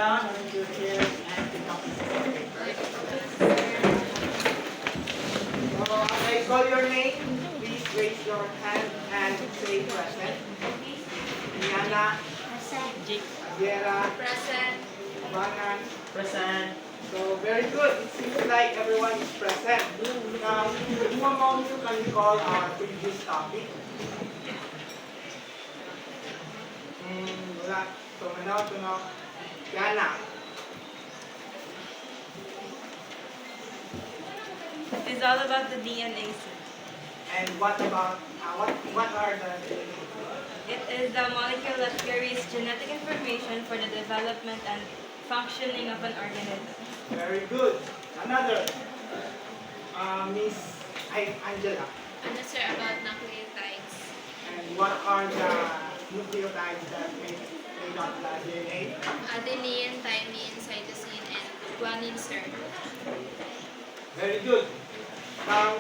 down on your chairs and pick up your paper. So, as I call your name, please raise your hand and say present. Diana, Abiera, Present. Banan. Present. So, very good. It seems like everyone is present. Now, in one moment, you can recall our previous topic. Wala. So, tunog. Diana. It's all about the DNA set. And what about, what are the It is the molecule that carries genetic information for the development and functioning of an organism. Very good. Another. Miss Angela. Ano sir about nucleotides? And what are the nucleotides that make up the DNA? Adenine, thymine, cytosine, and guanine sir. Very good. Now,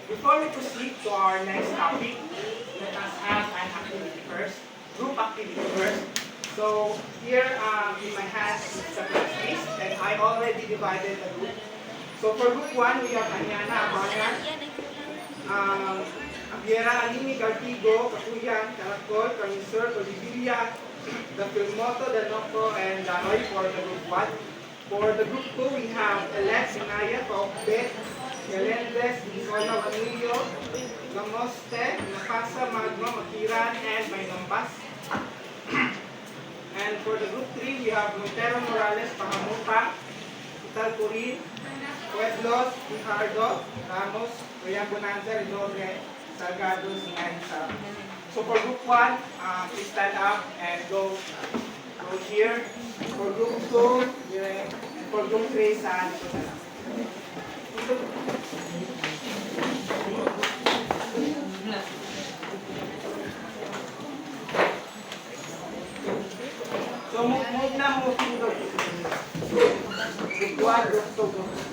before we proceed to our next topic, let us have an activity first, group activity first. So here in my hand is the class list, and I already divided the group. So for group 1, we have Anyana, Abangan, Abiera, Alini, Gartigo, Katuyan, Caracol, Camisur, Oliviria, the Filmoto, the Noco, and Danoy for the group 1. For the group 2, we have Alex, Inaya, Paukbet, Melendez, Nicola, Vanillo, Lamoste, Nakasa, Magno, Makiran, and Maynambas. And for the group 3, we have Montero, Morales, Pahamupa, Ital Curin, Pueblos, Ricardo, Ramos, Ryan Bonanza, Ridore, Salgado, and Sarah. So for group 1, please stand up and go here. For group 2, here, and for group 3, saan ito na lang. So move na moving doon. Group 1, group 2, group 3.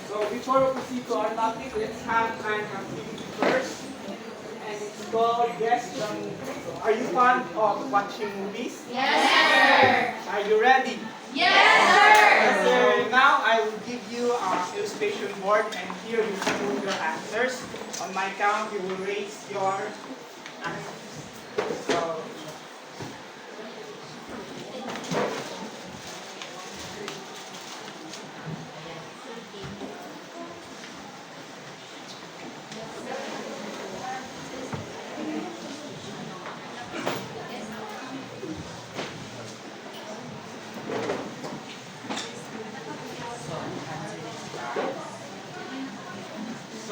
So before we proceed to our topic, let's have an activity first. And it's called Guess the Movie. So are you fond of watching movies? Yes sir! Are you ready? Yes sir! So now I will give you an illustration board, and here you can do your answers. On my count, you will raise your answers. So,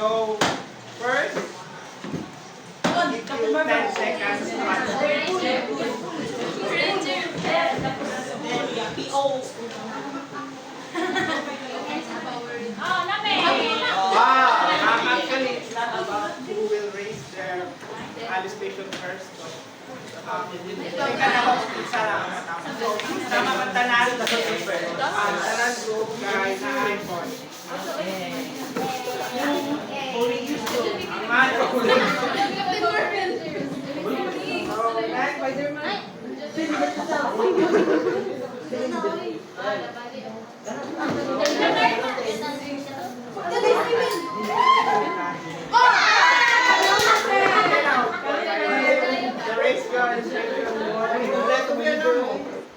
So, first, I'll give you 10 seconds to answer. Actually, it's not about who will raise their participation first. So, tingnan ako kung isa lang ang matama. So, sama man tanan, tanan group, guys, na iPhone. Aman, pakulit. So, next, Spider-Man.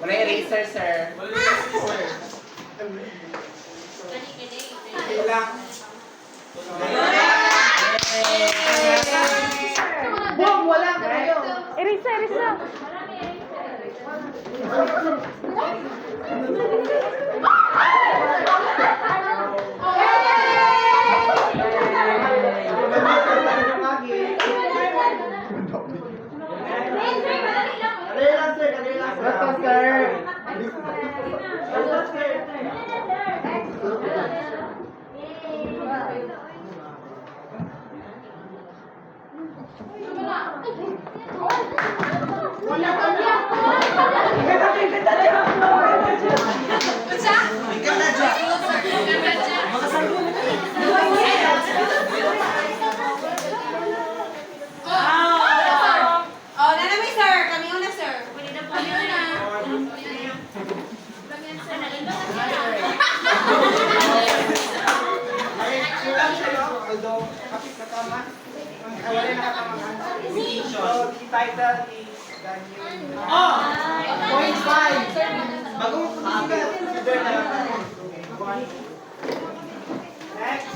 Wala eraser, sir. Ilang. Erisa! What's that? nakatama? Wala nakatamaan. So, the title is the new... Point 5! Bagong consider na lang natin. Next.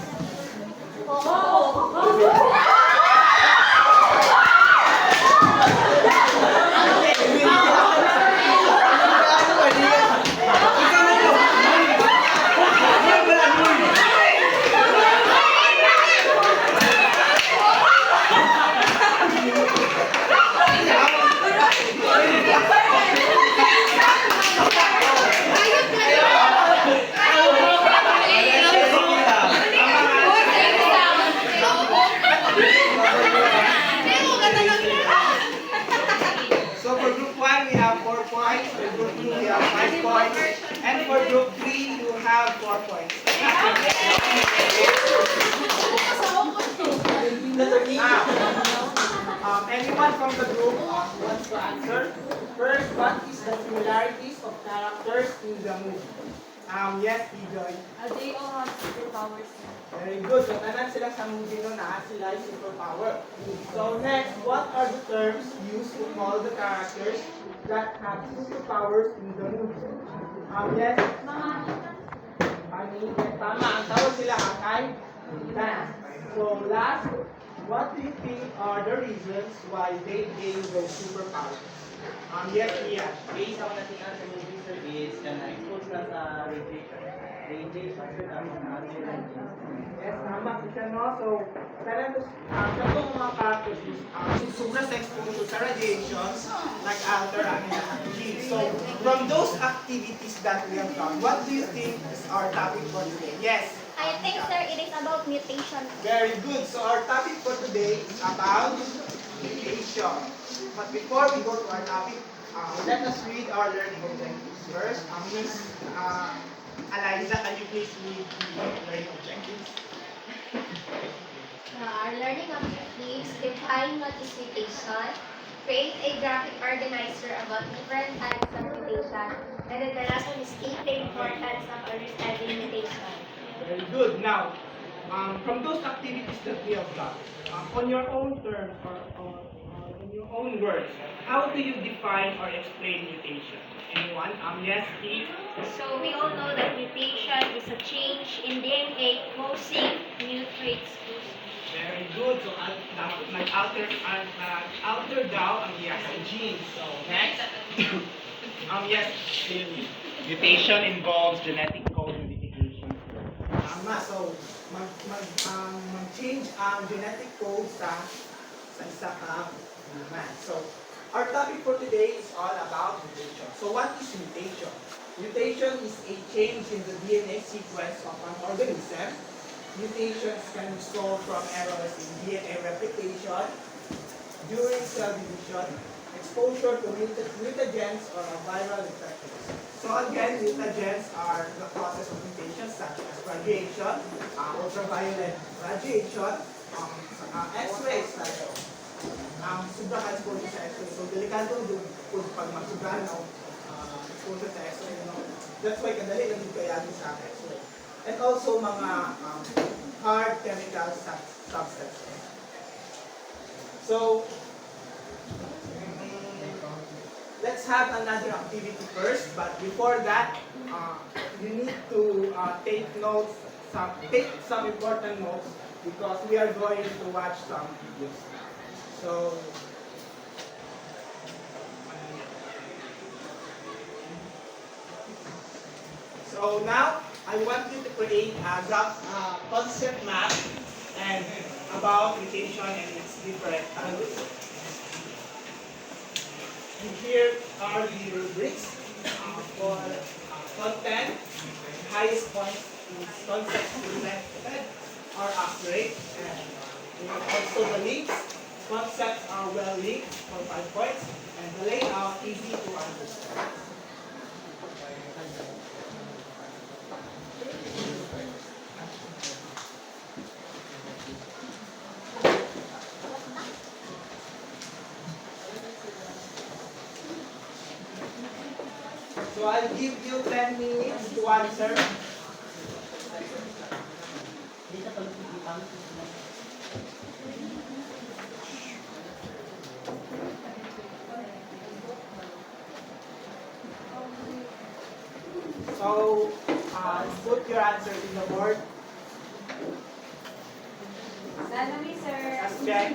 So for group 1, we have 4 points. For group 2, we have 5 points. And for group 3, you have 4 points. Now, anyone from the group wants to answer? First, what is the similarities of characters in the movie? Yes, Joy. They all have superpowers. Very good. So, tanan sila sa movie no na sila yung superpower. So, next, what are the terms used to call the characters that have superpowers in the movie? Yes. Ani, tama. Ang tawag sila ay Titan. So, last, what do you think are the reasons why they gain those superpowers? Yes, Ian. Based on natin sa movie sir is na-expose na sa radiation. Radiation sir namin na Yes, tama siya, no? So, kailan to, sa itong mga characters, sobra sa exposure sa radiation, nag-alter ang ilang genes. So, from those activities that we have done, what do you think is our topic for today? Yes? I think, sir, it is about mutation. Very good. So, our topic for today is about mutation. But before we go to our topic, let us read our learning objectives first. Miss Eliza, can you please read the learning objectives? Our learning objectives: define what is mutation, create a graphic organizer about different types of mutation, and then the last one is state the importance of understanding mutation. Very good. Now, from those activities that we have done, on your own terms or in your own words, how do you define or explain mutation? Anyone? Yes, Steve? So we all know that mutation is a change in DNA causing new traits. Very good. So, nag-alter daw ang iyang genes. So, next. Yes, Lily. Mutation involves genetic code modification. Tama. So, mag-change ang genetic code sa isa ka human. So, our topic for today is all about mutation. So, what is mutation? Mutation is a change in the DNA sequence of an organism. Mutations can result from errors in DNA replication, during cell division, exposure to mutagens or viral infections. So again, mutagens are the causes of mutations such as radiation, ultraviolet radiation, X-rays like sobra ka exposure sa X-ray. So delikado yung pag magsubra na exposure sa X-ray. That's why kadali lang yung kayagin sa X-ray. And also mga hard chemical substances. So, let's have another activity first. But before that, you need to take some important notes because we are going to watch some videos. So now I want you to create a concept map and about mutation and its different types. And here are the rubrics for content. Highest point is concept presented or accurate, and also the links. Concepts are well linked for 5 points, and the layout easy to understand. So I'll give you 10 minutes to answer. So, put your answer in the board. Salami, sir. Let's check.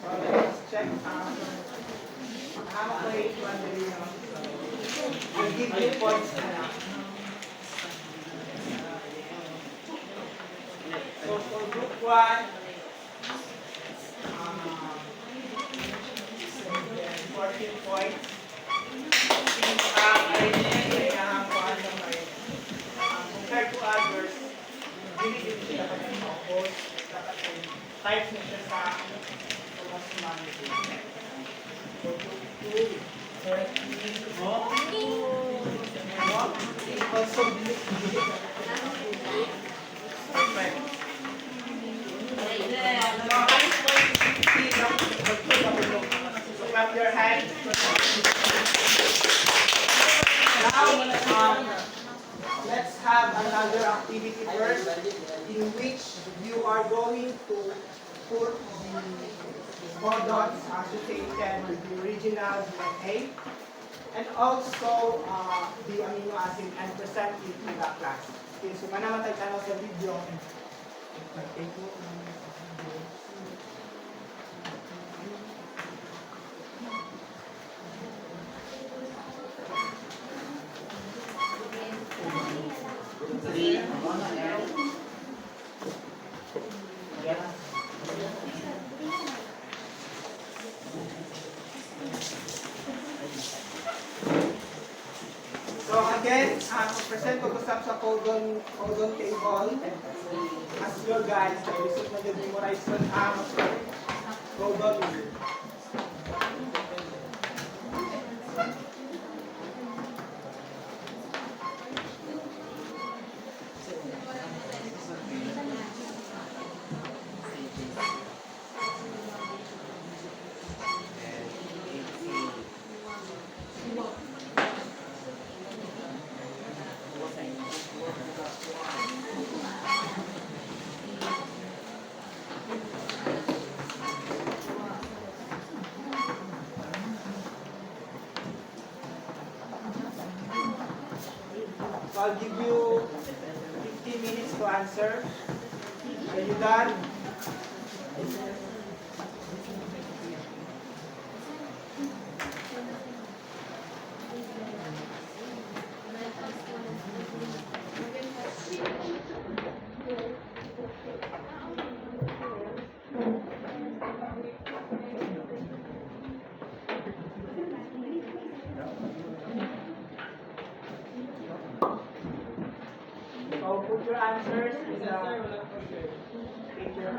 So, let's check. How many I'll give you points na lang. So, for group 1, 14 points. Compared to others, hindi din sila mag-focus. Dapat types na siya sa mas management. So, group 2, 13, also perfect. So, clap your hands. Now, let's have another activity first in which you are going to put the codons associated with the original DNA and also the amino acid and present it to the class. Okay, so naman tayo tanong sa video. So again, present ko sa codon table. As your guys, lisod na yung memorize ko ang codon. So I'll give you 15 minutes to answer. Are you done? So put your answers in the picture.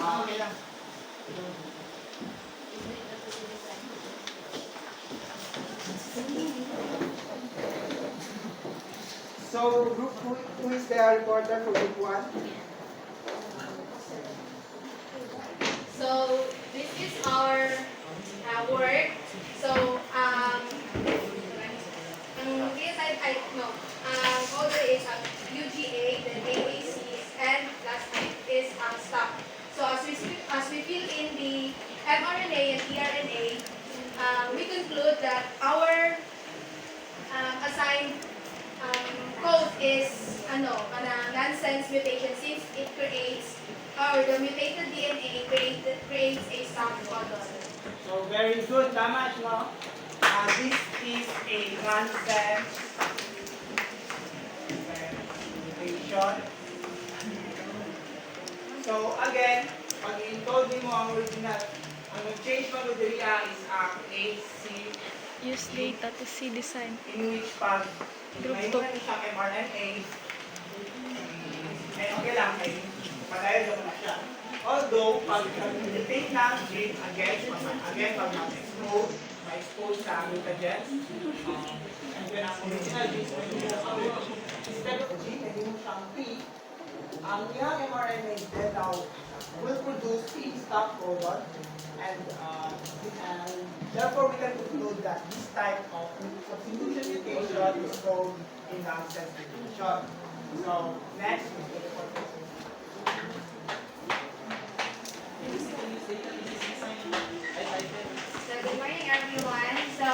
Okay lang. So, who is the reporter for group 1? So this is our work. So yes, I no. Order is UGA, then AAC, and last name is staff. So as we fill in the mRNA and tRNA, we conclude that our assigned code is nonsense mutation since it creates or the mutated DNA creates a stop codon. So, very good. Tama, no? This is a nonsense mutation. So, again, pag i-encode mo ang original, ang change mo dito is ang AC, Use data to see design. in which pag Group may two. mo siyang mRNA, eh, okay lang, eh, padayo mo na siya. Although, pag nag-mutate ng gene, again, pag mag-expose, ma-expose sa mutagens, and then ang original gene, instead of gene, hindi mo siyang P, ang iyang mRNA then now will produce P stop codon, and therefore we can conclude that this type of substitution mutation is called a nonsense mutation. So, next, So good morning everyone. So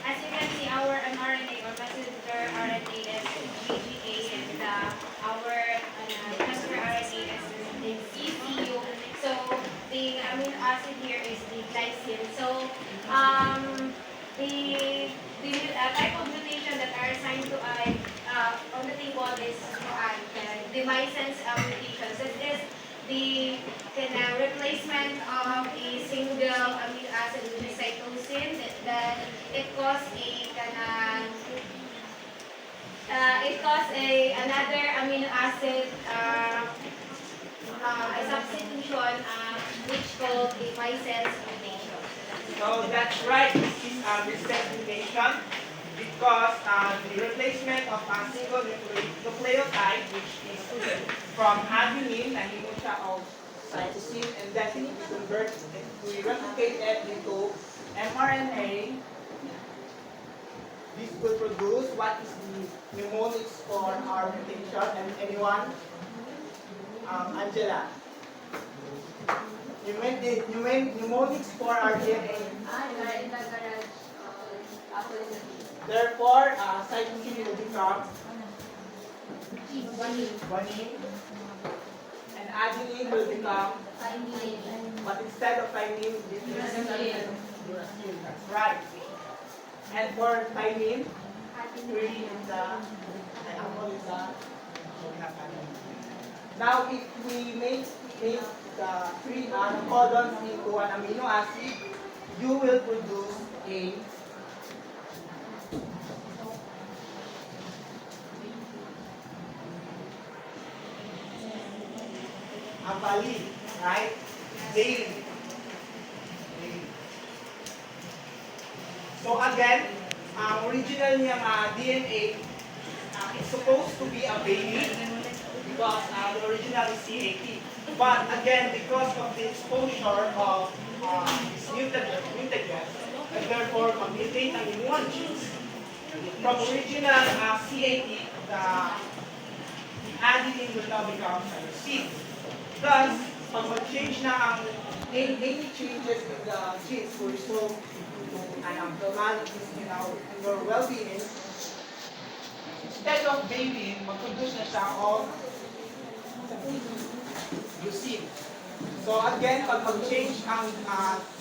as you can see, our mRNA or messenger RNA is GGA and our messenger RNA is CCU. So the amino acid here is the glycine. So the type of mutation that are assigned to I on the table is the missense mutation. So this is the replacement of a single amino acid with cytosine that it caused another amino acid a substitution which called a missense mutation. so that's right, this is a missense mutation because the replacement of a single nucleotide, which is from adenine, nahimo siya of cytosine, and then we replicate it into mRNA. This will produce what is the mnemonics for our mutation. And anyone? Angela. You made mnemonics for our DNA. Therefore, cytosine will become guanine, and adenine will become, but instead of thymine, this is uracil. That's right. And for thymine, 3 is the alcohol is the now if we make the 3 codons into an amino acid, you will produce a valid, right? Daily. So again, original niyang DNA is supposed to be a baby because the original is CAT. But again, because of the exposure of this mutagen, and therefore mag-mutate ang immune genes, from original CAT, the adenine will now become cytosine. Thus, pag mag-change na ang any changes in the genes will result into an abnormalities in your well-being. Instead of baby, mag-produce na siya of leucine. So again, pag mag-change ang,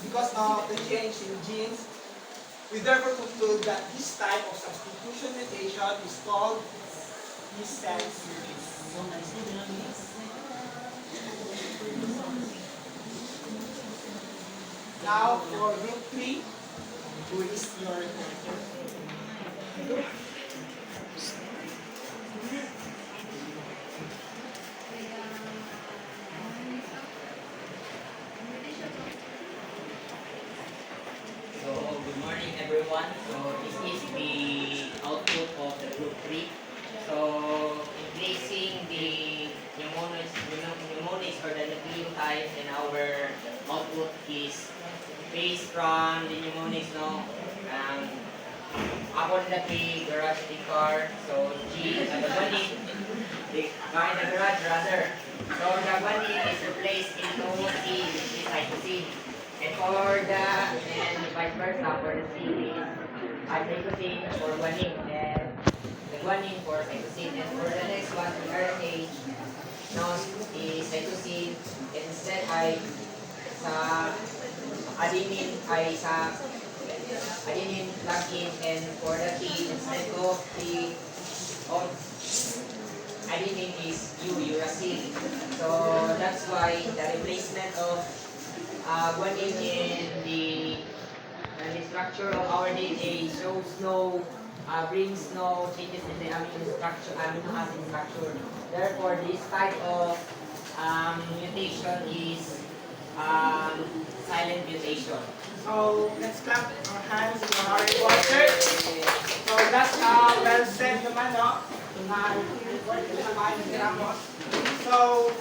because of the change in genes, we therefore conclude that this type of substitution mutation is called missense mutation. Now for group 3, who is your reporter? So, good morning everyone. So, this is the output of the group 3. So, placing the mnemonics or the nucleotides in our output is based from the mnemonics, no? Upon the P, garage, the car. So, G, the bunny, behind the garage rather. So, the bunny is replaced into C, which is cytosine. And for and vice versa, for the C is cytosine for guanine, and the guanine for cytosine. And for the next one, the RNA, no, is cytosine, instead ay sa adenine ay sa adenine plug-in, and for the T, instead of the of adenine is uracil. So that's why the replacement of guanine in the structure of our DNA shows brings no changes in the amino acid structure. Therefore, this type of mutation is silent mutation. So let's clap our hands for Harry Potter. So that's well said naman, no? So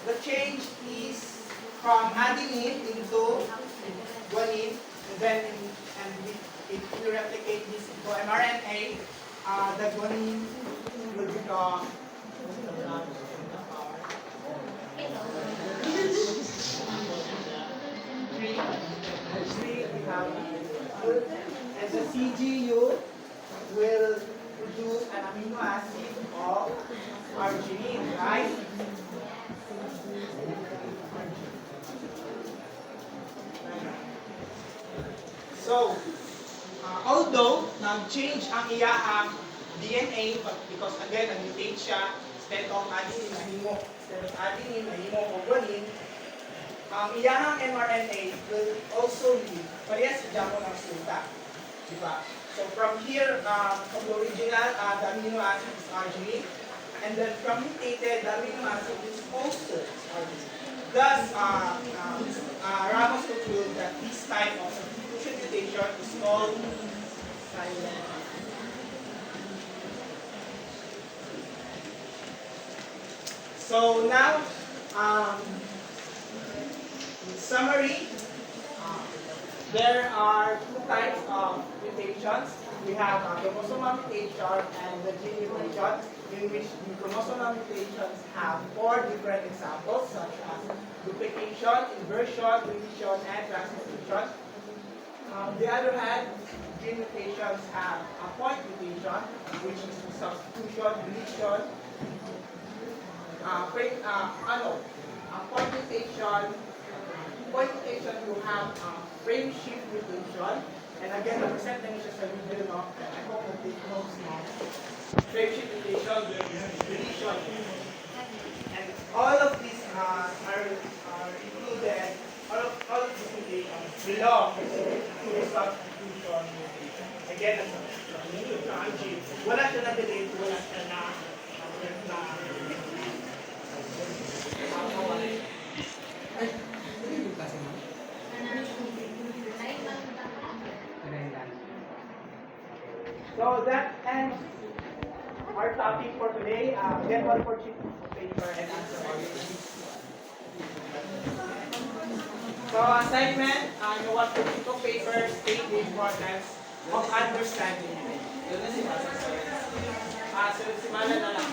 the change is from adenine into guanine, and then if we replicate this into mRNA, the guanine will become three, we have, and the CGU will produce an amino acid of arginine, right? So, although nag-change ang iyahang DNA, but because again, nag-mutate siya, instead of adenine, nahimo o guanine, ang iyahang mRNA will also leave, parehas sa damo ng sulta. Diba? So from here, from the original, the amino acid is arginine, and then from mutated, the amino acid is also arginine. Thus, Ramos concluded that this type of substitution mutation is called silent. So now, in summary, there are two types of mutations. We have chromosomal mutation and the gene mutation, in which the chromosomal mutations have 4 different examples, such as duplication, inversion, deletion, and translocation. On the other hand, gene mutations have a point mutation, which is substitution, deletion, point mutation you have frame shift mutation, and again, represent namin siya sa video, no? I hope that it knows now. Frame shift mutation, deletion, and all of these are included, all of these mutations belong to the substitution mutation. Again, ang substitution, wala siya na-delete, wala siya na So that ends our topic for today. Get one for sheet of paper and answer all your questions. So assignment, you want to sheet of paper, state the importance of understanding it. So simala na lang.